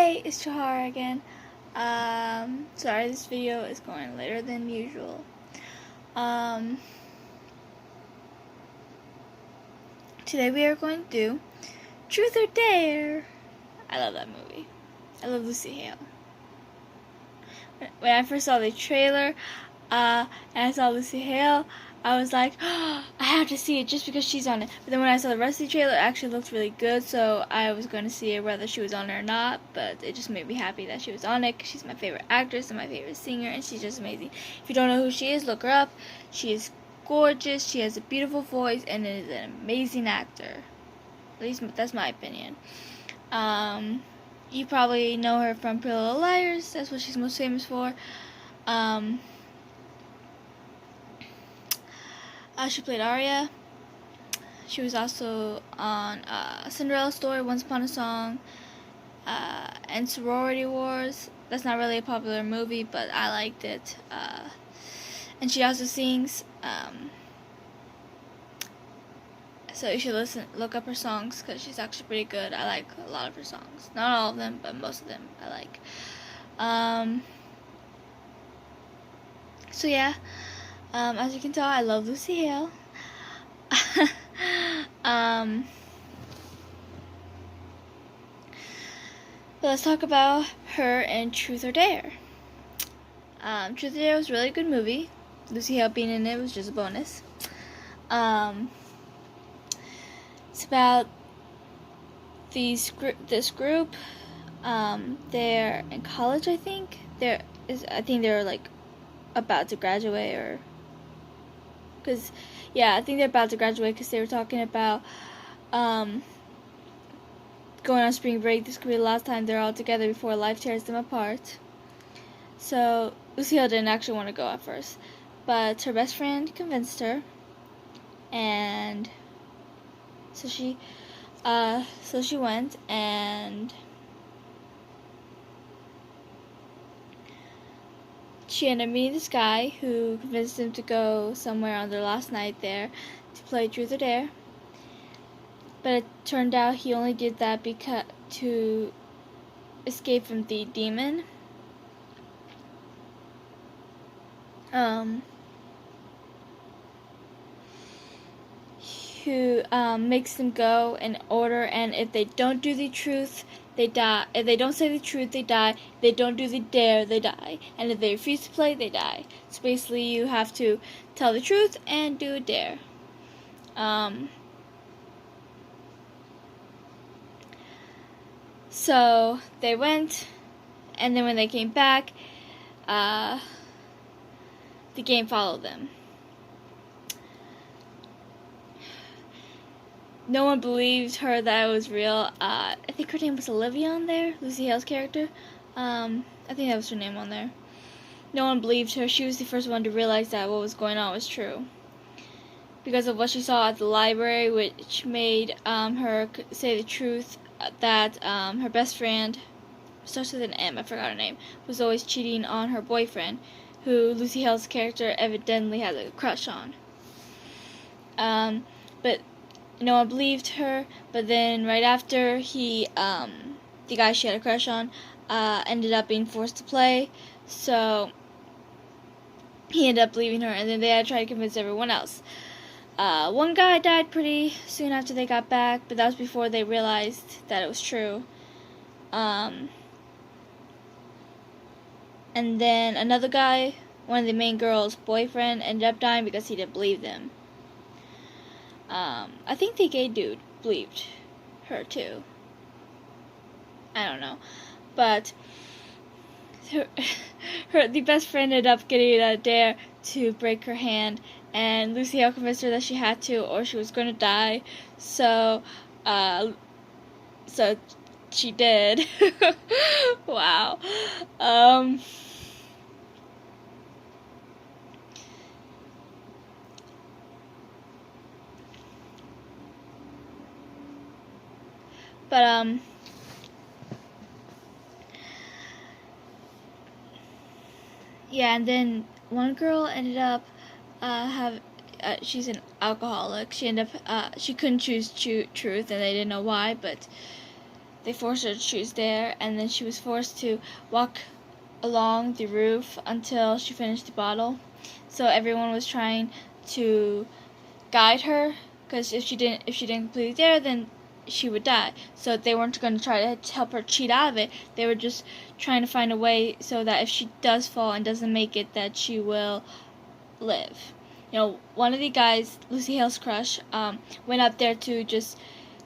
Hey, it's Chahara again. Sorry this video is going later than usual. Today we are going to do Truth or Dare. I love that movie. I love Lucy Hale. When I first saw the trailer, and I saw Lucy Hale, I was like, oh, I have to see it just because she's on it. But then when I saw the rest of the trailer, it actually looked really good, so I was going to see it whether she was on it or not. But it just made me happy that she was on it, because she's my favorite actress and my favorite singer, and she's just amazing. If you don't know who she is, look her up. She is gorgeous, she has a beautiful voice, and is an amazing actor. At least that's my opinion. You probably know her from Pretty Little Liars. That's what she's most famous for. She played Aria. She was also on Cinderella Story, Once Upon a Song, and Sorority Wars. That's not really a popular movie, but I liked it. And she also sings. So you should look up her songs, because she's actually pretty good. I like a lot of her songs. Not all of them, but most of them I like. So yeah, as you can tell, I love Lucy Hale. But let's talk about her in Truth or Dare. Truth or Dare was a really good movie. Lucy Hale being in it was just a bonus. It's about this group. They're in college, I think. I think they're like about to graduate, or I think they're about to graduate, because they were talking about going on spring break. This could be the last time they're all together before life tears them apart. So Lucy Hale didn't actually want to go at first, but her best friend convinced her, and so she went, and she ended up meeting this guy who convinced him to go somewhere on their last night there to play Truth or Dare. But it turned out he only did that because to escape from the demon. Who makes them go in order, and if they don't do the truth, they die. If they don't say the truth, they die. If they don't do the dare, they die. And if they refuse to play, they die. So basically, you have to tell the truth and do a dare. So they went, and then when they came back, the game followed them. No one believed her that it was real. I think her name was Olivia on there, Lucy Hale's character. I think that was her name on there. No one believed her. She was the first one to realize that what was going on was true, because of what she saw at the library, which made her say the truth, that her best friend, starts with an M, I forgot her name, was always cheating on her boyfriend, who Lucy Hale's character evidently had a crush on. But no one believed her. But then right after the guy she had a crush on, ended up being forced to play, so he ended up believing her, and then they had to try to convince everyone else. One guy died pretty soon after they got back, but that was before they realized that it was true. And then another guy, one of the main girl's boyfriend, ended up dying because he didn't believe them. I think the gay dude believed her too. I don't know. But the best friend ended up getting a dare to break her hand, and Lucy Hale convinced her that she had to, or she was going to die. So she did. Wow. But yeah, and then one girl ended up she's an alcoholic. She ended up she couldn't choose truth, and they didn't know why, but they forced her to choose Dare, and then she was forced to walk along the roof until she finished the bottle. So everyone was trying to guide her, because if she didn't complete Dare, then she would die. So they weren't going to try to help her cheat out of it. They were just trying to find a way so that if she does fall and doesn't make it, that she will live. One of the guys, Lucy Hale's crush, went up there to just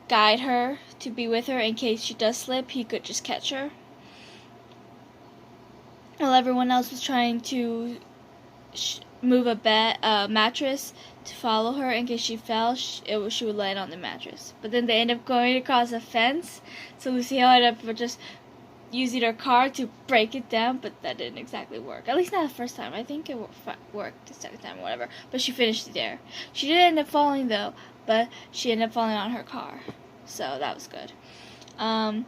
guide her, to be with her in case she does slip. He could just catch her. While everyone else was trying to move a mattress to follow her in case she fell, she would land on the mattress. But then they ended up going across a fence, so Lucy Hale ended up just using her car to break it down, but that didn't exactly work. At least not the first time. I think it worked the second time or whatever. But she finished it there. She did end up falling though, but she ended up falling on her car. So that was good. And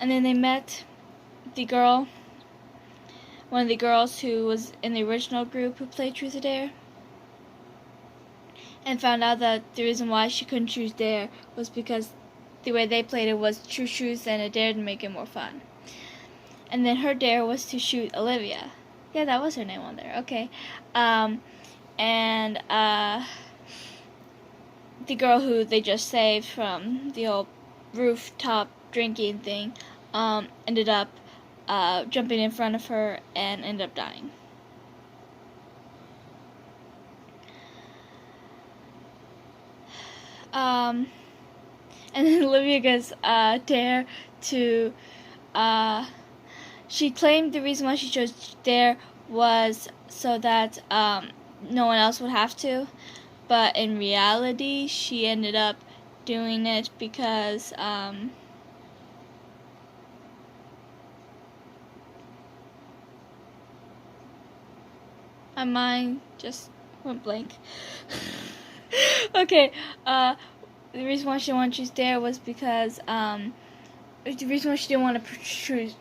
then they met the girl, one of the girls who was in the original group who played Truth or Dare, and found out that the reason why she couldn't choose Dare was because the way they played it was choose truth and a dare to make it more fun. And then her dare was to shoot Olivia. Yeah, that was her name on there. Okay. The girl who they just saved from the old rooftop drinking thing ended up jumping in front of her and ended up dying. And then Olivia gets Dare to she claimed the reason why she chose Dare was so that no one else would have to, but in reality she ended up doing it because my mind just went blank. Okay, the reason why she wanted to choose Dare was because the reason why she didn't want to choose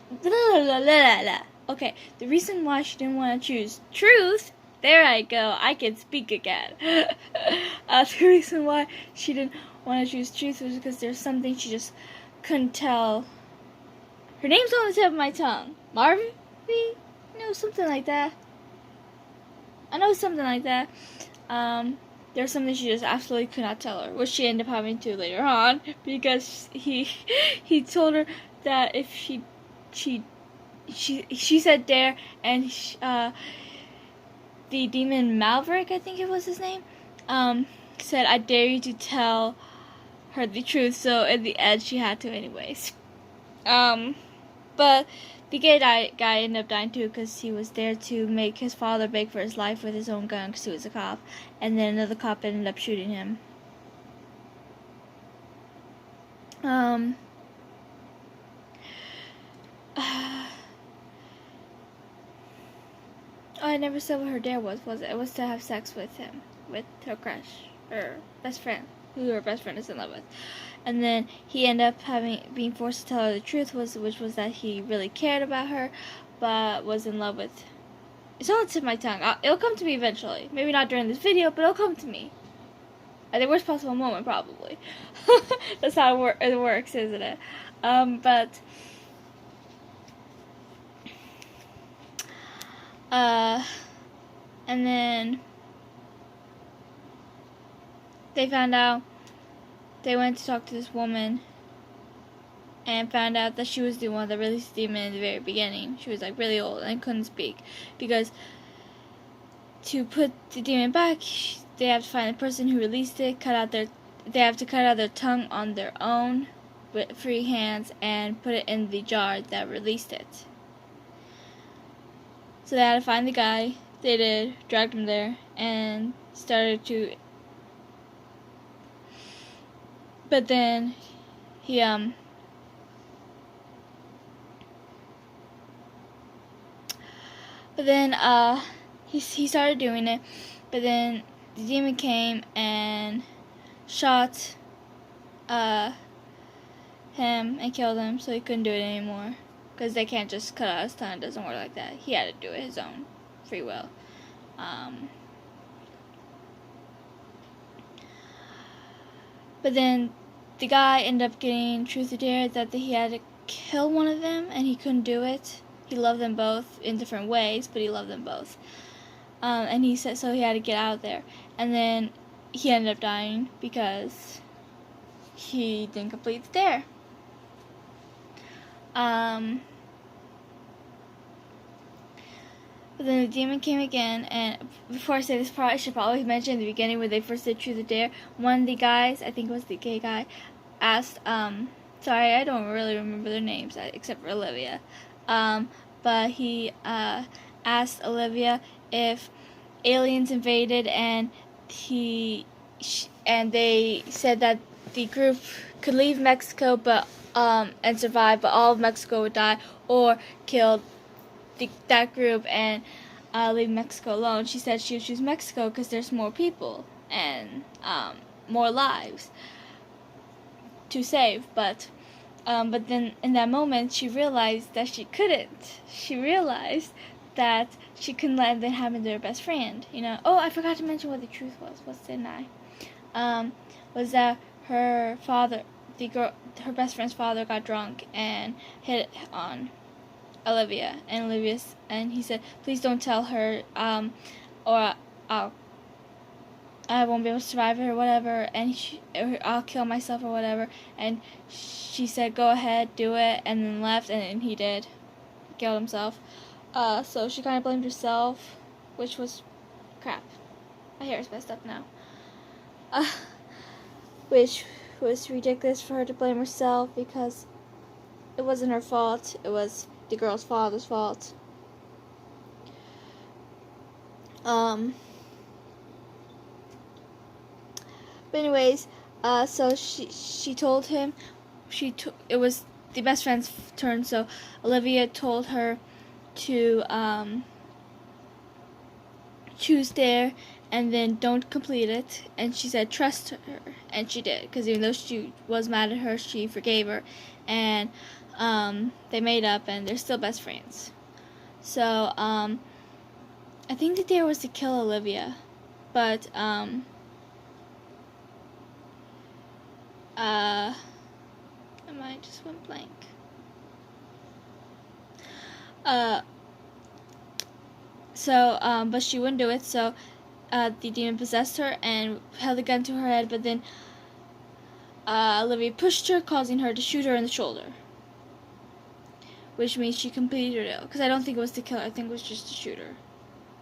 okay, the reason why she didn't want to choose Truth, there I go, I can speak again. The reason why she didn't want to choose Truth was because there's something she just couldn't tell. Her name's on the tip of my tongue. Marvy? No, something like that. I know something like that. There's something she just absolutely could not tell her, which she ended up having to later on, because he told her that if she said Dare, and the demon Malverick, I think it was his name, said, I dare you to tell her the truth. So in the end she had to anyways. But the gay guy ended up dying too, because he was there to make his father beg for his life with his own gun, because he was a cop, and then another cop ended up shooting him. I never said what her dare was it? It was to have sex with him, with her crush, or best friend, who her best friend is in love with. And then he ended up being forced to tell her the truth, which was that he really cared about her, but was in love with. It's on the tip of my tongue. It'll come to me eventually. Maybe not during this video, but it'll come to me. At the worst possible moment, probably. That's how it works, isn't it? And then they found out. They went to talk to this woman and found out that she was the one that released the demon in the very beginning. She was like really old and couldn't speak, because to put the demon back, they have to find the person who released it, they have to cut out their tongue on their own with free hands and put it in the jar that released it. So they had to find the guy. They did, dragged him there, and started to. But then he started doing it, but then the demon came and shot him and killed him, so he couldn't do it anymore, because they can't just cut out his tongue. It doesn't work like that. He had to do it his own free will. But then the guy ended up getting truth or dare that he had to kill one of them, and he couldn't do it. He loved them both in different ways, but he loved them both. And he said so he had to get out of there. And then he ended up dying because he didn't complete the dare. But then the demon came again, and before I say this part, I should probably mention in the beginning when they first did Truth or Dare, one of the guys, I think it was the gay guy, asked, sorry, I don't really remember their names, except for Olivia, but he asked Olivia if aliens invaded, and they said that the group could leave Mexico, but and survive, but all of Mexico would die, or killed that group and leave Mexico alone. She said she would choose Mexico because there's more people and more lives to save. But then in that moment, she realized that she couldn't. She realized that she couldn't let that happen to her best friend. You know. Oh, I forgot to mention what the truth was. What didn't I? Was that her father, her best friend's father, got drunk and hit on Olivia, and he said, please don't tell her, or I won't be able to survive it or whatever, and I'll kill myself or whatever. And she said, go ahead, do it, and then left, and he did. He killed himself. So she kind of blamed herself, which was crap. My hair is messed up now. Which was ridiculous for her to blame herself because it wasn't her fault. It was the girl's father's fault. But anyways, so she told him, it was the best friend's turn, so Olivia told her to choose dare and then don't complete it, and she said trust her, and she did, because even though she was mad at her, she forgave her, and they made up, and they're still best friends. So I think the dare was to kill Olivia, but my mind just went blank. But she wouldn't do it, so the demon possessed her and held a gun to her head, but then Olivia pushed her, causing her to shoot her in the shoulder. Which means she completed her deal. Because I don't think it was to kill her, I think it was just to shoot her.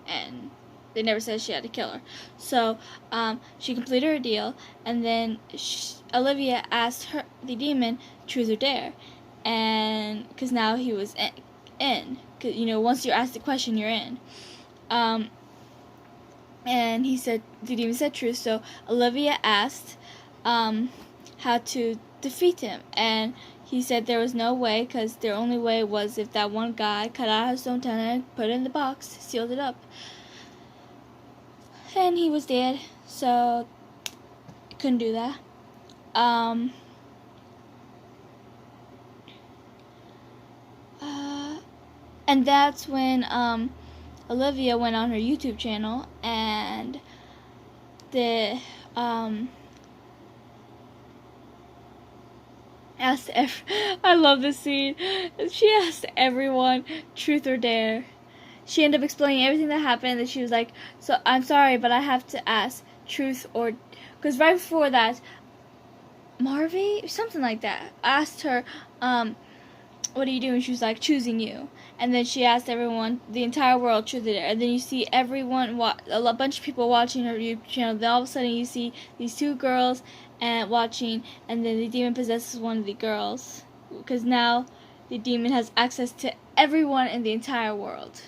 And they never said she had to kill her. So she completed her deal, and then Olivia asked the demon, truth or dare. And because now he was in. Because, you know, once you ask the question, you're in. And the demon said truth, so Olivia asked how to defeat him, and he said there was no way, because their only way was if that one guy cut out his own antenna, put it in the box, sealed it up, and he was dead, so couldn't do that. And that's when Olivia went on her YouTube channel and I love this scene. She asked everyone truth or dare. She ended up explaining everything that happened, and she was like, so I'm sorry, but I have to ask truth or, because right before that, Marvy, something like that, asked her, what are you doing? She was like, choosing you. And then she asked everyone, the entire world, truth or dare. And then you see everyone, a bunch of people watching her YouTube channel. Then all of a sudden you see these two girls watching, and then the demon possesses one of the girls. Because now the demon has access to everyone in the entire world.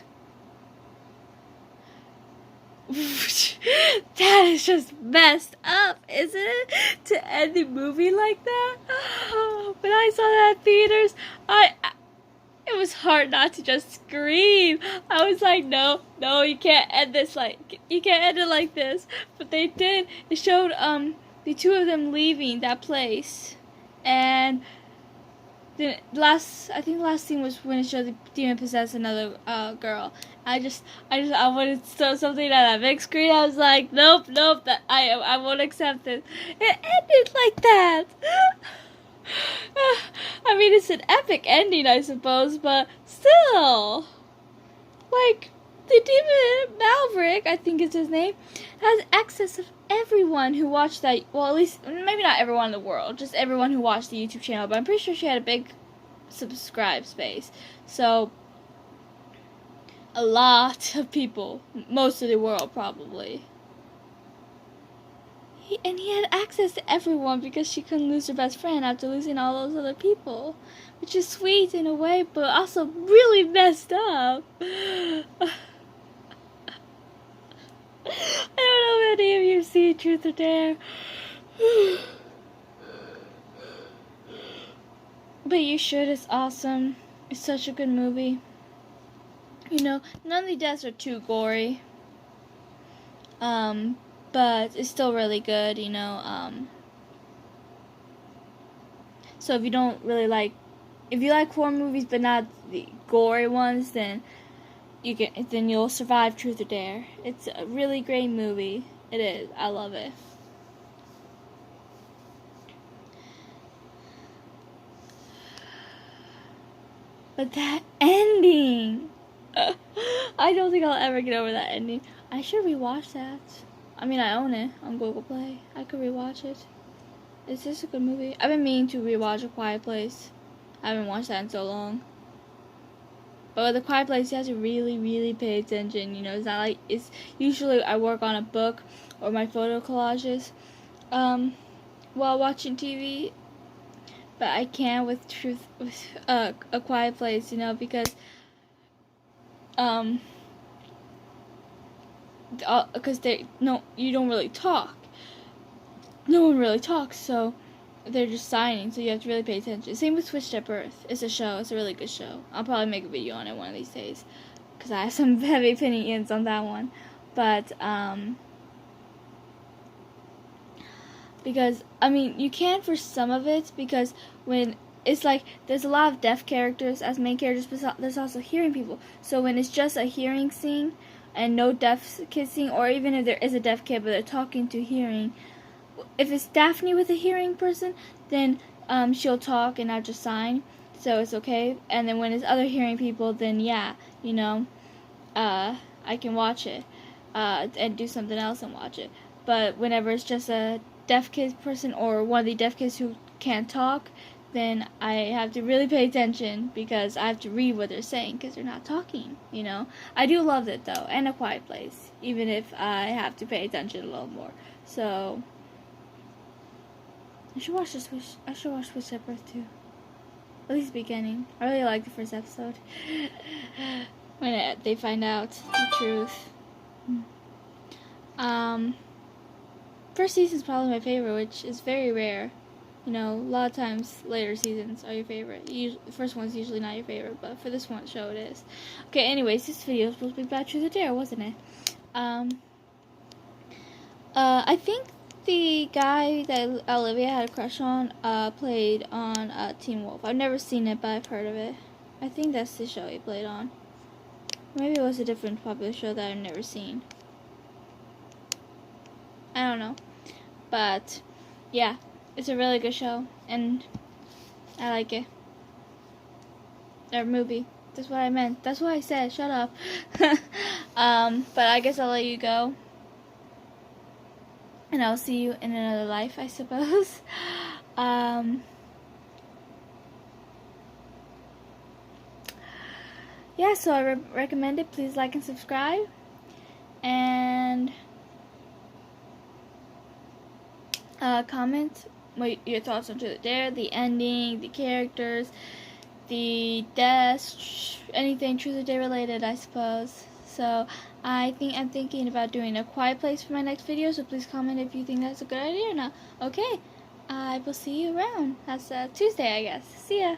That is just messed up, isn't it? To end the movie like that. When I saw that in theaters, it was hard not to just scream. I was like, no, you can't end this you can't end it like this. But they did. It showed the two of them leaving that place, and I think the last scene was when it showed the demon possessed another girl. I wanted something on that big screen. I was like, nope, that I won't accept it. It ended like that. I mean, it's an epic ending, I suppose, but still, like, the demon Maverick, I think is his name, has access of everyone who watched that. Well, at least maybe not everyone in the world, just everyone who watched the YouTube channel. But I'm pretty sure she had a big subscribe space, so a lot of people, most of the world probably. He had access to everyone because she couldn't lose her best friend after losing all those other people, which is sweet in a way, but also really messed up. I don't know if any of you have seen Truth or Dare. But you should, it's awesome. It's such a good movie. You know, none of the deaths are too gory. But it's still really good, you know. So if you don't really like, if you like horror movies but not the gory ones, then you'll survive Truth or Dare. It's a really great movie. It is. I love it. But that ending, I don't think I'll ever get over that ending. I should rewatch that. I mean, I own it on Google Play. I could rewatch it. It's just a good movie. I've been meaning to rewatch A Quiet Place. I haven't watched that in so long. But with A Quiet Place, you have to really, really pay attention. You know, it's not like, it's usually I work on a book or my photo collages while watching TV. But I can with A Quiet Place, you know, because you don't really talk. No one really talks, so they're just signing, so you have to really pay attention. Same with Switched at Birth. It's a show. It's a really good show. I'll probably make a video on it one of these days, because I have some heavy opinions on that one. But, because, I mean, you can for some of it, because when it's like, there's a lot of deaf characters as main characters, but there's also hearing people. So when it's just a hearing scene, and no deaf kid scene, or even if there is a deaf kid, but they're talking to hearing, if it's Daphne with a hearing person, then she'll talk and not just sign, so it's okay. And then when it's other hearing people, then yeah, you know, I can watch it, and do something else and watch it. But whenever it's just a deaf kid person or one of the deaf kids who can't talk, then I have to really pay attention because I have to read what they're saying because they're not talking, you know. I do love it though, and A Quiet Place, even if I have to pay attention a little more. So I should watch Switched at Birth too. At least the beginning. I really like the first episode when they find out the truth. First season's probably my favorite, which is very rare. You know, a lot of times later seasons are your favorite. The first one's usually not your favorite, but for this one show it is. Okay, anyways, this video was supposed to be about Truth or Dare, wasn't it? I think the guy that Olivia had a crush on played on Teen Wolf. I've never seen it, but I've heard of it. I think that's the show he played on. Maybe it was a different popular show that I've never seen. I don't know. But, yeah. It's a really good show, and I like it. Or movie. That's what I meant. That's what I said. Shut up. But I guess I'll let you go. And I'll see you in another life, I suppose. Yeah, so I recommend it. Please like and subscribe. And comment your thoughts on Truth or Dare, the ending, the characters, the deaths, anything Truth or Dare related, I suppose. So I'm thinking about doing A Quiet Place for my next video, so please comment if you think that's a good idea or not. Okay, I will see you around. That's Tuesday, I guess. See ya.